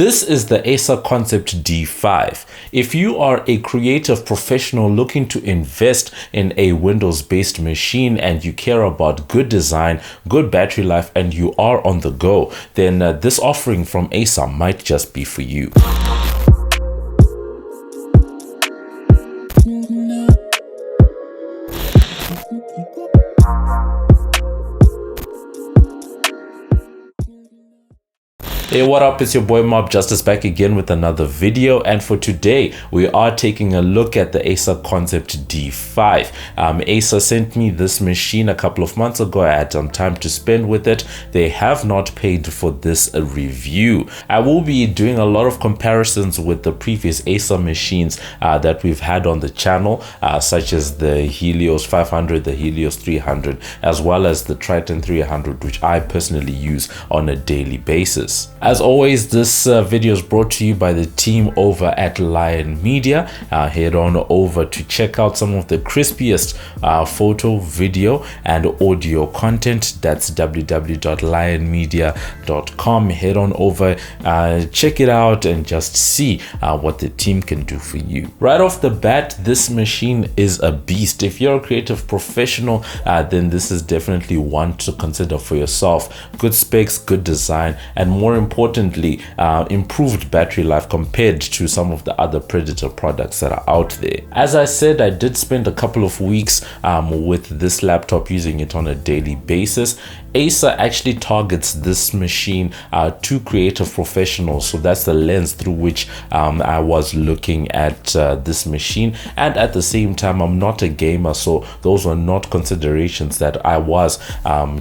This is the Acer Concept D5. If you are a creative professional looking to invest in a Windows-based machine and you care about good design, good battery life, and you are on the go, then this offering from Acer might just be for you. Hey, what up? It's your boy MobbJustice back again with another video, and for today we are taking a look at the Acer Concept D5. Acer sent me this machine a couple of months ago. I had some time to spend with it. They have not paid for this review. I will be doing a lot of comparisons with the previous Acer machines that we've had on the channel, such as the Helios 500, the Helios 300, as well as the Triton 300, which I personally use on a daily basis. As always, this video is brought to you by the team over at Lion Media. Head on over to check out some of the crispiest photo, video, and audio content. That's www.lionmedia.com. Head on over, check it out, and just see what the team can do for you. Right off the bat, this machine is a beast. If you're a creative professional, then this is definitely one to consider for yourself. Good specs, good design, and more importantly, improved battery life compared to some of the other Predator products that are out there. As I said, I did spend a couple of weeks with this laptop, using it on a daily basis. Acer actually targets this machine to creative professionals, so that's the lens through which I was looking at this machine. And at the same time, I'm not a gamer, so those were not considerations that I was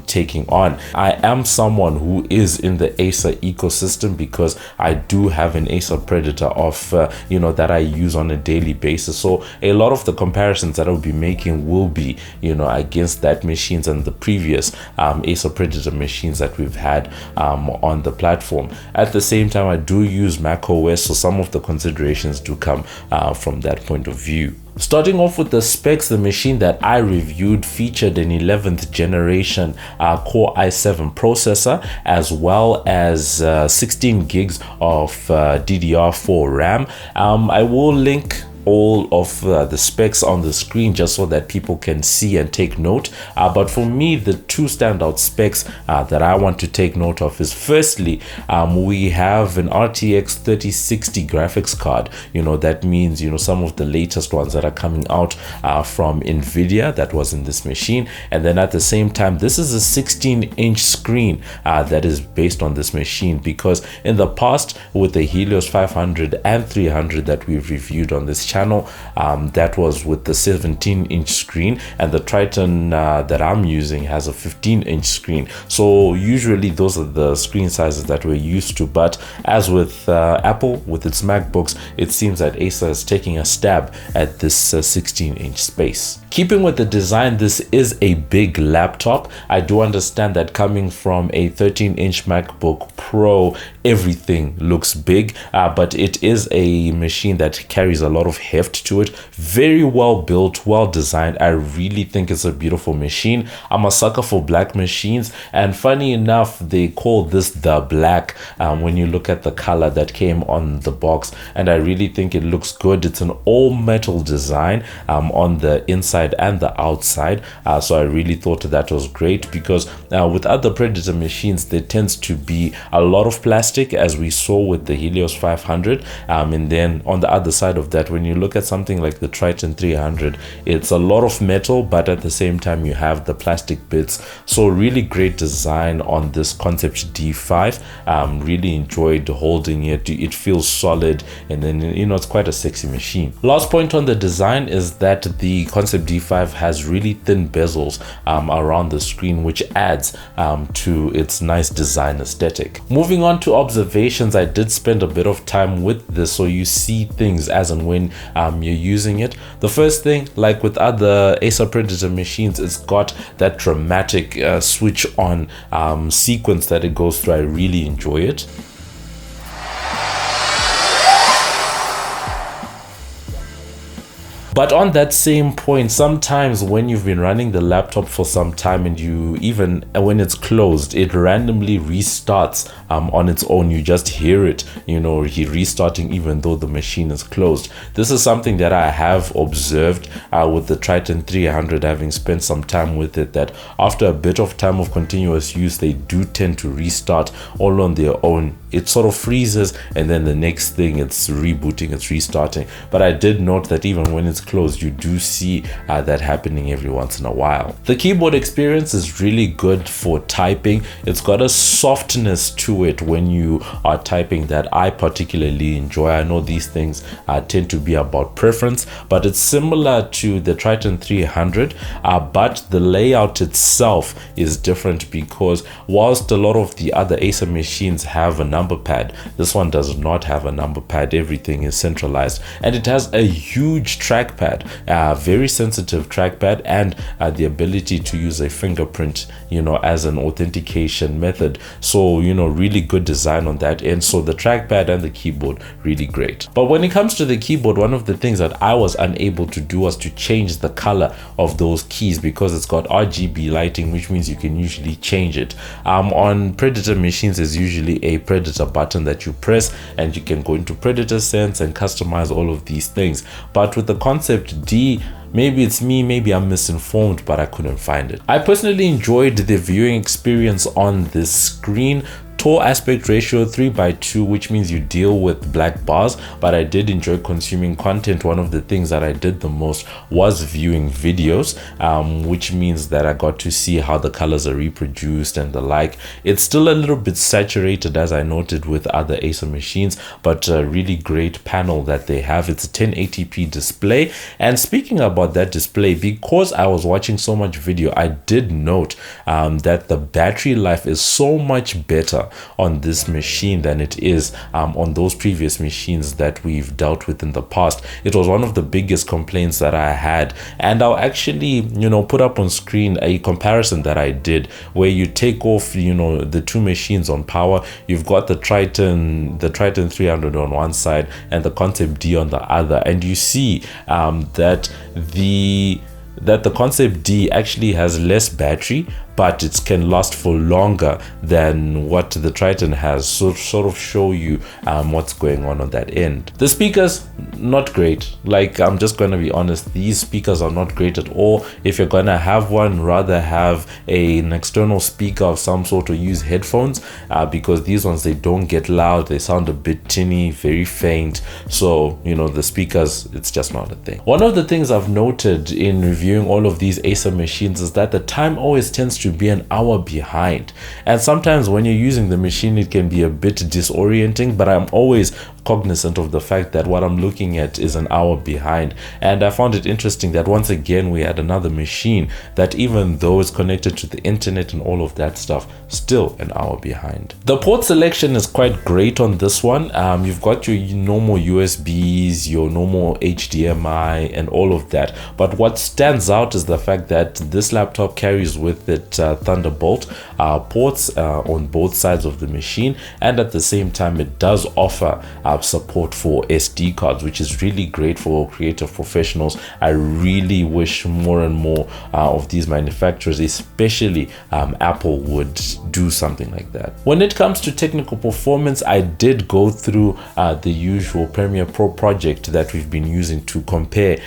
taking on. I am someone who is in the Acer ecosystem because I do have an Acer Predator that I use on a daily basis. So a lot of the comparisons that I'll be making will be against that machines and the previous Acer Predator machines that we've had on the platform. At the same time, I do use Mac OS, so some of the considerations do come from that point of view. Starting off with the specs, the machine that I reviewed featured an 11th generation Core i7 processor, as well as 16 gigs of DDR4 RAM. I will link all of the specs on the screen just so that people can see and take note, but for me, the two standout specs that I want to take note of is, firstly, we have an RTX 3060 graphics card. That means some of the latest ones that are coming out from Nvidia that was in this machine. And then at the same time, this is a 16-inch screen that is based on this machine, because in the past with the Helios 500 and 300 that we've reviewed on this channel, that was with the 17-inch screen, and the Triton that I'm using has a 15-inch screen. So usually those are the screen sizes that we're used to, but as with Apple with its MacBooks, it seems that Acer is taking a stab at this 16-inch space. Keeping with the design, this is a big laptop. I do understand that coming from a 13-inch MacBook Pro, everything looks big, but it is a machine that carries a lot of heft to it. Very well built, well designed. I really think it's a beautiful machine. I'm a sucker for black machines, and funny enough, they call this the black when you look at the color that came on the box, and I really think it looks good. It's an all metal design on the inside and the outside, so I really thought that was great, because with other Predator machines there tends to be a lot of plastic, as we saw with the Helios 500, and then on the other side of that, when you look at something like the Triton 300, it's a lot of metal, but at the same time you have the plastic bits. So really great design on this Concept D5. Really enjoyed holding it. It feels solid, and then it's quite a sexy machine. Last point on the design is that the Concept D5 has really thin bezels around the screen, which adds to its nice design aesthetic. Moving on to observations, I did spend a bit of time with this, so you see things as and when you're using it. The first thing, like with other Acer Predator machines, it's got that dramatic switch on sequence that it goes through. I really enjoy it. But on that same point, sometimes when you've been running the laptop for some time and you even when it's closed, it randomly restarts on its own. You just hear it, restarting even though the machine is closed. This is something that I have observed with the Triton 300, having spent some time with it, that after a bit of time of continuous use, they do tend to restart all on their own. It sort of freezes, and then the next thing, it's rebooting, it's restarting. But I did note that even when it's closed, you do see that happening every once in a while. The keyboard experience is really good for typing. It's got a softness to it when you are typing that I particularly enjoy. I know these things tend to be about preference, but it's similar to the Triton 300, but the layout itself is different, because whilst a lot of the other Acer machines have a number pad, this one does not have a number pad. Everything is centralized, and it has a huge trackpad, very sensitive trackpad, and the ability to use a fingerprint, as an authentication method. So, really good design on that end. So the trackpad and the keyboard, really great. But when it comes to the keyboard, one of the things that I was unable to do was to change the color of those keys, because it's got RGB lighting, which means you can usually change it. On Predator machines, there's usually a Predator button that you press, and you can go into Predator Sense and customize all of these things. But with the Concept D, maybe it's me, maybe I'm misinformed, but I couldn't find it. I personally enjoyed the viewing experience on this screen. Tall aspect ratio 3:2, which means you deal with black bars, but I did enjoy consuming content. One of the things that I did the most was viewing videos, which means that I got to see how the colors are reproduced and the like. It's still a little bit saturated, as I noted with other Acer machines, but a really great panel that they have. It's a 1080p display. And speaking about that display, because I was watching so much video, I did note that the battery life is so much better on this machine than it is on those previous machines that we've dealt with in the past. It was one of the biggest complaints that I had, and I'll actually put up on screen a comparison that I did, where you take off the two machines on power. You've got the Triton 300 on one side and the Concept D on the other, and you see that the Concept D actually has less battery, but it can last for longer than what the Triton has. So sort of show you what's going on that end. The speakers, not great. Like, I'm just gonna be honest, these speakers are not great at all. If you're gonna have one, rather have an external speaker of some sort, or use headphones, because these ones, they don't get loud, they sound a bit tinny, very faint. So the speakers, it's just not a thing. One of the things I've noted in reviewing all of these Acer machines is that the time always tends to be an hour behind, and sometimes when you're using the machine, it can be a bit disorienting, but I'm always cognizant of the fact that what I'm looking at is an hour behind. And I found it interesting that once again we had another machine that, even though it's connected to the internet and all of that stuff, still an hour behind. The port selection is quite great on this one. You've got your normal USBs, your normal HDMI, and all of that, but what stands out is the fact that this laptop carries with it Thunderbolt ports on both sides of the machine, and at the same time it does offer support for SD cards, which is really great for creative professionals. I really wish more and more of these manufacturers, especially Apple, would do something like that. When it comes to technical performance, I did go through the usual Premiere Pro project that we've been using to compare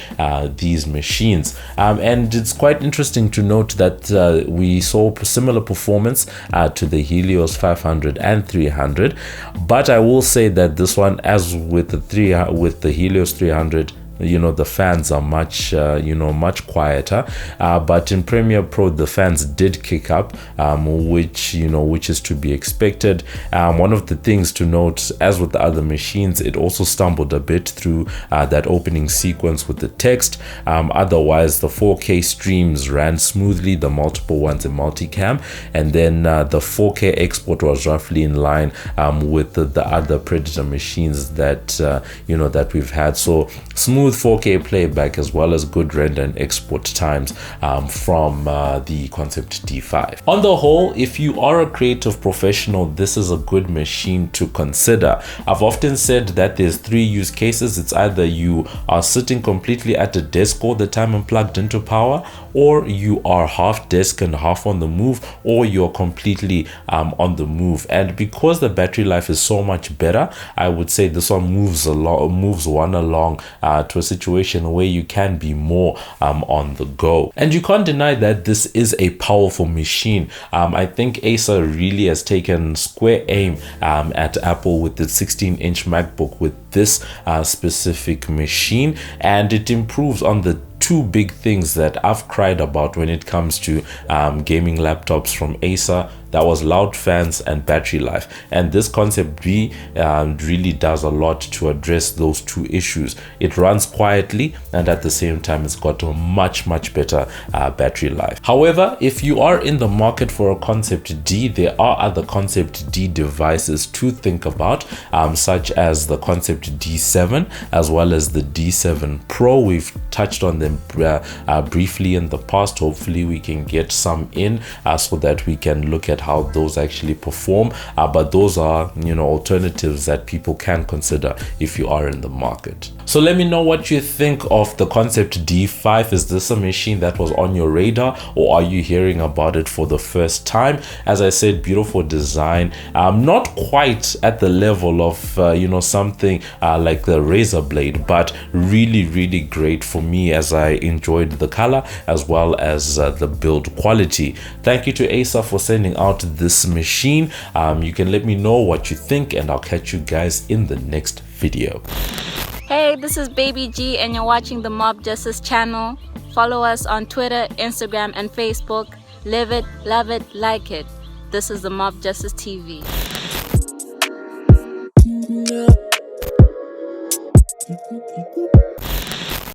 these machines, and it's quite interesting to note that we saw similar performance to the Helios 500 and 300, but I will say that this one, as with the Helios 300, the fans are much much quieter, but in Premiere Pro the fans did kick up, which is to be expected. One of the things to note, as with the other machines, it also stumbled a bit through that opening sequence with the text. Otherwise, the 4K streams ran smoothly, the multiple ones in multicam, and then the 4K export was roughly in line with the other Predator machines that that we've had. So smooth smooth 4K playback, as well as good render and export times from the Concept D5. On the whole, if you are a creative professional, this is a good machine to consider. I've often said that there's 3 use cases. It's either you are sitting completely at a desk all the time and plugged into power, or you are half desk and half on the move, or you're completely on the move. And because the battery life is so much better, I would say this one moves one along to a situation where you can be more on the go. And you can't deny that this is a powerful machine. I think Acer really has taken square aim at Apple with the 16-inch MacBook with this specific machine, and it improves on the 2 big things that I've cried about when it comes to gaming laptops from Acer. That was loud fans and battery life, and this Concept B really does a lot to address those 2 issues. It runs quietly, and at the same time it's got a much better battery life. However, if you are in the market for a Concept D, there are other Concept D devices to think about, such as the Concept D7 as well as the D7 Pro. We've touched on them briefly in the past. Hopefully we can get some in so that we can look at how those actually perform, but those are, you know, alternatives that people can consider if you are in the market. So let me know what you think of the Concept D5. Is this a machine that was on your radar, or are you hearing about it for the first time? As I said, beautiful design, not quite at the level of you know, something like the Razer Blade, but really great for me, as I enjoyed the color as well as the build quality. Thank you to Acer for sending out this machine. You can let me know what you think, and I'll catch you guys in the next video. Hey, this is Baby G, and you're watching the MobbJustice channel. Follow us on Twitter, Instagram, and Facebook. Live it, love it, like it. This is the MobbJustice TV.